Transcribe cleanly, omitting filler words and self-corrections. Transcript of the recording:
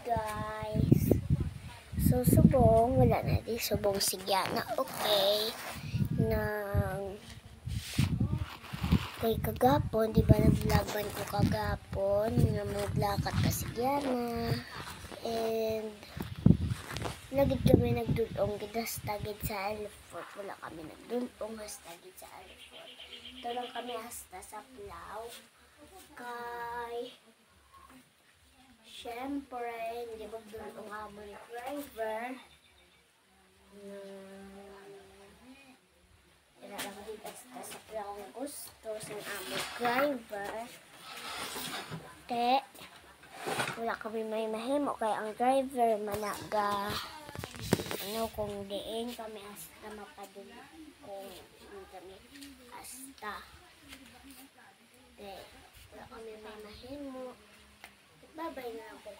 guys. So, subong. Wala na di. Subong sigyana. Okay. Kay kagapon. Diba nag-vlogban ko kagapon. Na maglakat ka sigyana. And lagid kami nagdulong. Hastagid sa Alfort. Wala kami nagdulong. Hastagid sa Alfort. Ito lang kami hasta sa Plau. Kay syempre, hindi magdulong amon driver. Lang dito sa Plau gusto sa amon driver. Te, wala kami may mahimo kay ang driver managa. Kung diin kami hasta mapadulong kung kami hasta. Te, wala kami may mahimo. Babay na ako.